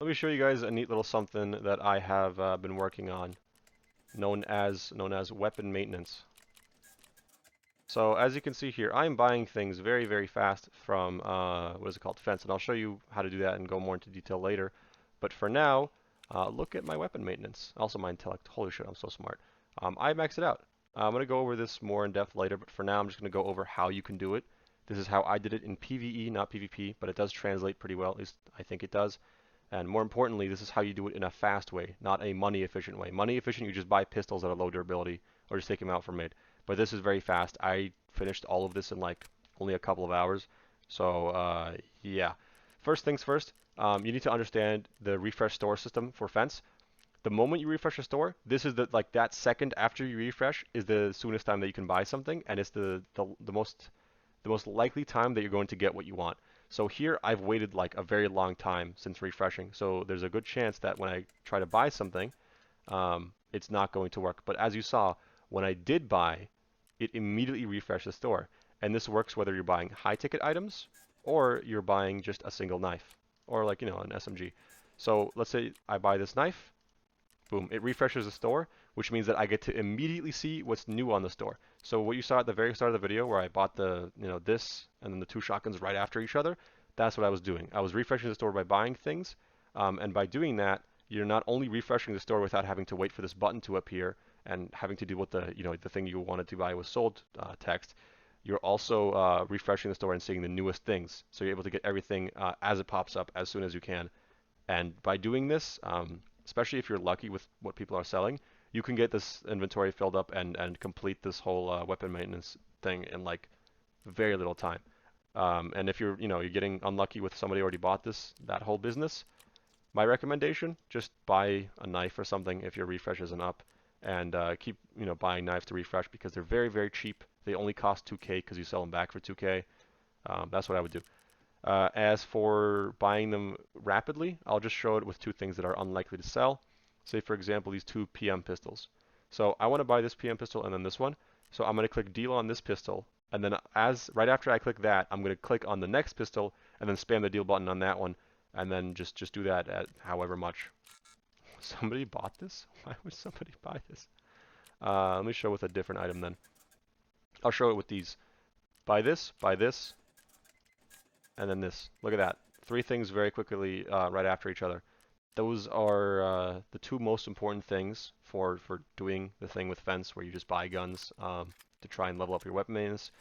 let me show you guys a neat little something that I have been working on, known as weapon maintenance. So as you can see here, I'm buying things very, very fast from what is it called, Fence, and I'll show you how to do that and go more into detail later. But for now, look at my weapon maintenance. Also my intellect. Holy shit, I'm so smart. I maxed it out. I'm going to go over this more in depth later, but for now I'm just going to go over how you can do it. This is how I did it in PVE, not PvP, but it does translate pretty well, at least I think it does. And more importantly, this is how you do it in a fast way, not a money efficient way. Money efficient, you just buy pistols that are low durability or just take them out for mid. But this is very fast. I finished all of this in like only a couple of hours. So yeah. First things first, you need to understand the refresh store system for Fence. The moment you refresh a store, this is that second after you refresh is the soonest time that you can buy something, and it's the most likely time that you're going to get what you want. So here I've waited like a very long time since refreshing. So there's a good chance that when I try to buy something, it's not going to work. But as you saw, when I did buy, it immediately refreshed the store. And this works whether you're buying high ticket items or you're buying just a single knife or like, an SMG. So let's say I buy this knife, boom, it refreshes the store, which means that I get to immediately see what's new on the store. So what you saw at the very start of the video where I bought this and then the two shotguns right after each other, that's what I was doing. I was refreshing the store by buying things, and by doing that, you're not only refreshing the store without having to wait for this button to appear and having to deal with the thing you wanted to buy was sold text. You're also refreshing the store and seeing the newest things. So you're able to get everything as it pops up as soon as you can. And by doing this, especially if you're lucky with what people are selling, you can get this inventory filled up and complete this whole weapon maintenance thing in like very little time. And if you're getting unlucky with somebody already bought that whole business, my recommendation, just buy a knife or something if your refresh isn't up, and keep buying knives to refresh because they're very, very cheap. They only cost 2K because you sell them back for 2K. That's what I would do. As for buying them rapidly, I'll just show it with two things that are unlikely to sell. Say, for example, these two PM pistols. So I want to buy this PM pistol and then this one. So I'm going to click deal on this pistol. And then right after I click that, I'm going to click on the next pistol and then spam the deal button on that one. And then just do that at however much. Somebody bought this? Why would somebody buy this? Let me show with a different item then. I'll show it with these. Buy this, and then this. Look at that. Three things very quickly right after each other. Those are the two most important things for doing the thing with Fence where you just buy guns to try and level up your weapon maintenance.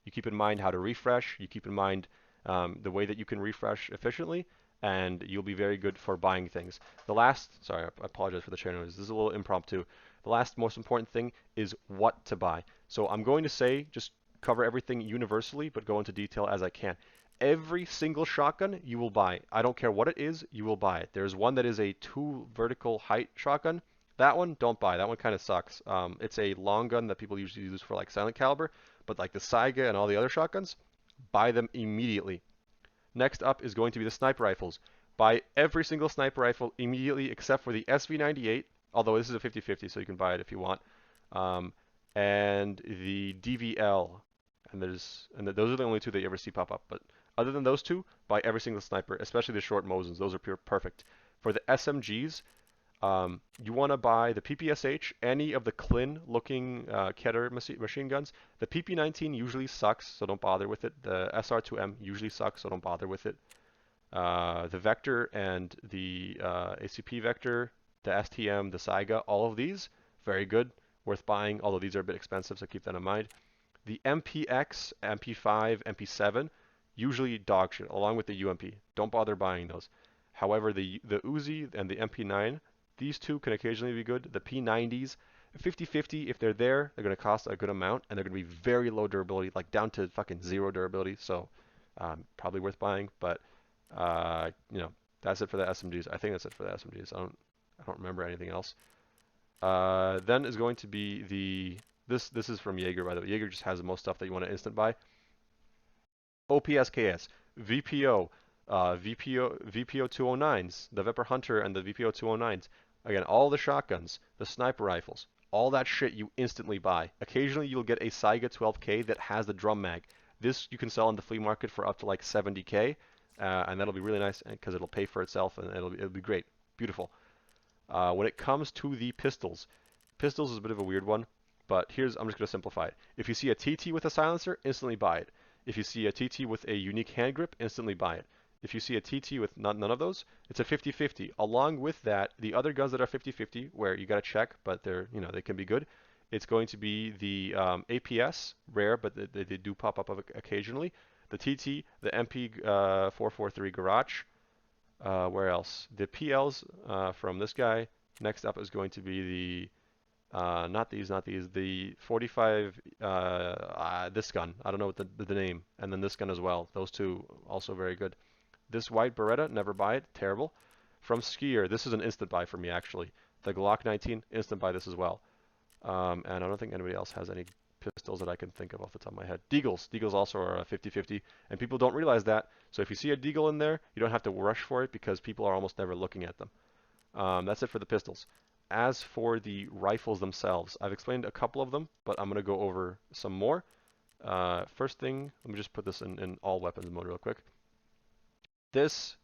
You keep in mind how to refresh. You keep in mind the way that you can refresh efficiently, and you'll be very good for buying things. Sorry, I apologize for the chair noise. This is a little impromptu. The last most important thing is what to buy. So I'm going to say just cover everything universally, but go into detail as I can. Every single shotgun you will buy. I don't care what it is, you will buy it. There's one that is a 2 vertical height shotgun. That one, don't buy. That one kind of sucks. It's a long gun that people usually use for like silent caliber, but like the Saiga and all the other shotguns, buy them immediately. Next up is going to be the sniper rifles. Buy every single sniper rifle immediately except for the SV98, although this is a 50-50, so you can buy it if you want. And the DVL, and those are the only two that you ever see pop up. But other than those two, buy every single sniper, especially the short Mosins. Those are perfect. For the SMGs, you want to buy the PPSH, any of the Klin looking Keter machine guns. The PP19 usually sucks, so don't bother with it. The SR2M usually sucks, so don't bother with it. The Vector and the ACP Vector, the STM, the Saiga, all of these, very good, worth buying, although these are a bit expensive, so keep that in mind. The MPX, MP5, MP7, usually dog shit, along with the UMP. Don't bother buying those. However, the Uzi and the MP9, these two can occasionally be good. The P90s, 50-50, if they're there, they're going to cost a good amount, and they're going to be very low durability, like down to fucking 0 durability, so probably worth buying, but that's it for the SMGs. I think that's it for the SMGs. I don't remember anything else. Then is going to be this is from Jaeger, by the way. Jaeger just has the most stuff that you want to instant buy. OPSKS, VPO, VPO 209s, the Viper Hunter and the VPO 209s. Again, all the shotguns, the sniper rifles, all that shit you instantly buy. Occasionally you'll get a Saiga 12K that has the drum mag. This you can sell on the flea market for up to like 70K. and that'll be really nice because it'll pay for itself and it'll be great, beautiful. When it comes to the pistols, pistols is a bit of a weird one, but I'm just going to simplify it. If you see a TT with a silencer, instantly buy it. If you see a TT with a unique hand grip, instantly buy it. If you see a TT with none of those, it's a 50-50. Along with that, the other guns that are 50-50, where you got to check, but they can be good. It's going to be the APS, rare, but they do pop up occasionally. The TT, the MP 443 Garage. Where else? The PLs from this guy. Next up is going to be the not these, the 45, this gun. I don't know what the name. And then this gun as well. Those two also very good. This white Beretta, never buy it, terrible. From Skier, this is an instant buy for me actually. The Glock 19, instant buy this as well. And I don't think anybody else has any pistols that I can think of off the top of my head. Deagles. Deagles also are a 50-50, and people don't realize that. So if you see a Deagle in there, you don't have to rush for it because people are almost never looking at them. That's it for the pistols. As for the rifles themselves, I've explained a couple of them, but I'm going to go over some more. First thing, let me just put this in all weapons mode real quick. This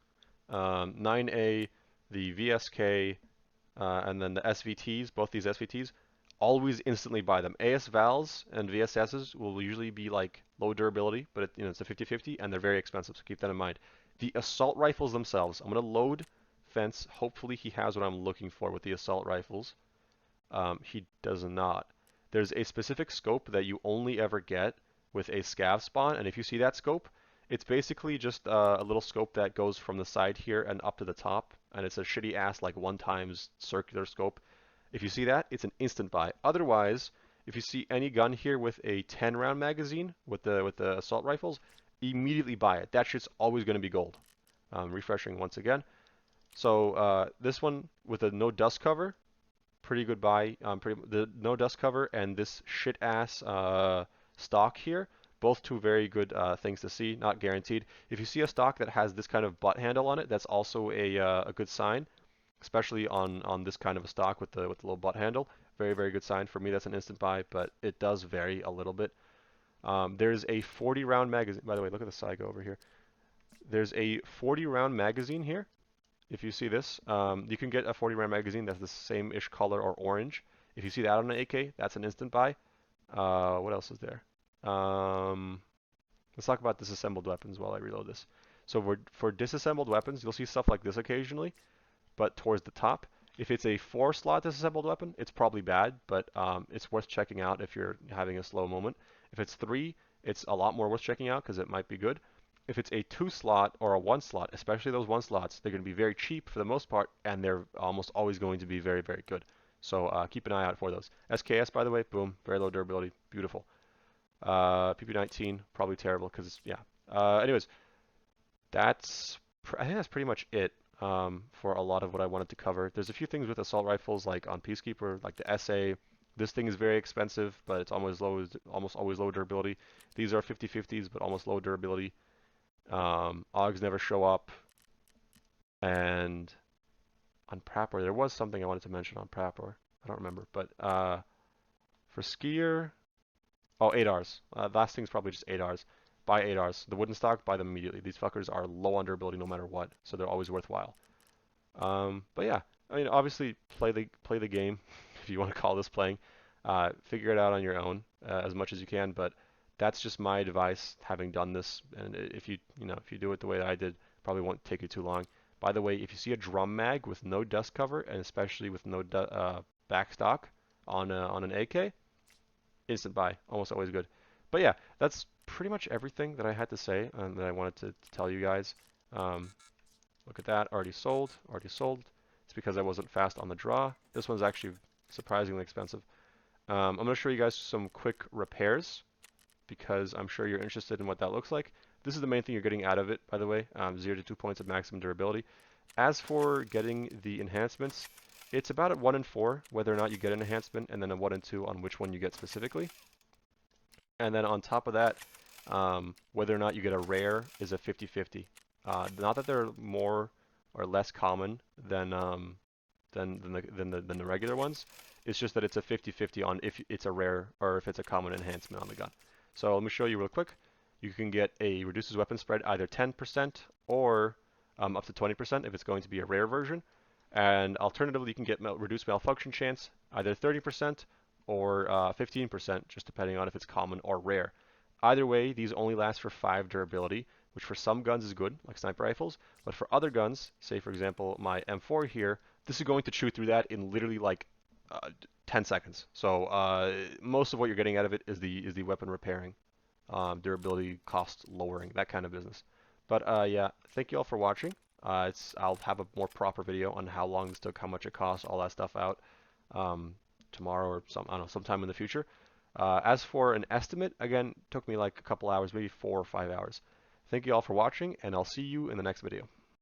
9A, the VSK, and then the SVTs, both these SVTs, always instantly buy them. AS Vals and VSSs will usually be like low durability, but it's a 50-50 and they're very expensive, so keep that in mind. The assault rifles themselves, I'm going to load Fence. Hopefully he has what I'm looking for with the assault rifles. He does not. There's a specific scope that you only ever get with a scav spawn, and if you see that scope, it's basically just a little scope that goes from the side here and up to the top, and it's a shitty ass like 1x circular scope. If you see that, it's an instant buy. Otherwise, if you see any gun here with a 10-round magazine with the assault rifles, immediately buy it. That shit's always going to be gold. Refreshing once again. So this one with a no dust cover, pretty good buy. The no dust cover and this shit ass stock here, both two very good things to see. Not guaranteed. If you see a stock that has this kind of butt handle on it, that's also a good sign, especially on this kind of a stock with the little butt handle. Very, very good sign. For me, that's an instant buy, but it does vary a little bit. There's a 40-round magazine. By the way, look at the side go over here. There's a 40-round magazine here. If you see this, you can get a 40-round magazine that's the same-ish color or orange. If you see that on an AK, that's an instant buy. What else is there? Let's talk about disassembled weapons while I reload this. So for disassembled weapons, you'll see stuff like this occasionally, but towards the top. If it's a 4-slot disassembled weapon, it's probably bad, but it's worth checking out if you're having a slow moment. If it's 3, it's a lot more worth checking out because it might be good. If it's a 2-slot or a 1-slot, especially those 1-slots, they're going to be very cheap for the most part, and they're almost always going to be very, very good. So keep an eye out for those. SKS, by the way, boom, very low durability, beautiful. PP19, probably terrible because, yeah. Anyways, I think that's pretty much it for a lot of what I wanted to cover. There's a few things with assault rifles, like on Peacekeeper, like the SA. This thing is very expensive, but it's almost always low durability. These are 50-50s, but almost low durability. AUGs never show up. And on Prapor, there was something I wanted to mention on Prapor. I don't remember, but for Skier, oh, 8Rs. Last thing's probably just 8Rs. Buy 8Rs. The wooden stock, buy them immediately. These fuckers are low on durability no matter what, so they're always worthwhile. But yeah, I mean, obviously play the game if you want to call this playing. Figure it out on your own as much as you can, but that's just my advice having done this. And if you do it the way that I did, probably won't take you too long. By the way, if you see a drum mag with no dust cover and especially with no backstock on an AK, instant buy, almost always good. But yeah, that's pretty much everything that I had to say and that I wanted to tell you guys. Look at that, already sold. It's because I wasn't fast on the draw. This one's actually surprisingly expensive. I'm going to show you guys some quick repairs because I'm sure you're interested in what that looks like. This is the main thing you're getting out of it, by the way, 0 to 2 points of maximum durability. As for getting the enhancements, it's about a 1 in 4 whether or not you get an enhancement, and then a 1 in 2 on which one you get specifically. And then on top of that, whether or not you get a rare is a 50-50. Not that they're more or less common than the regular ones. It's just that it's a 50-50 on if it's a rare or if it's a common enhancement on the gun. So let me show you real quick. you can get a reduces weapon spread either 10% or up to 20% if it's going to be a rare version. And alternatively, you can get reduced malfunction chance either 30% or 15%, just depending on if it's common or rare. Either way, these only last for 5 durability, which for some guns is good, like sniper rifles, but for other guns, say for example my M4 here, this is going to chew through that in literally like 10 seconds. So most of what you're getting out of it is the weapon repairing, durability, cost lowering, that kind of business. But yeah, thank you all for watching. I'll have a more proper video on how long this took, how much it costs, all that stuff out tomorrow or I don't know, sometime in the future. As for an estimate, again, took me like a couple hours, maybe 4 or 5 hours. Thank you all for watching, and I'll see you in the next video.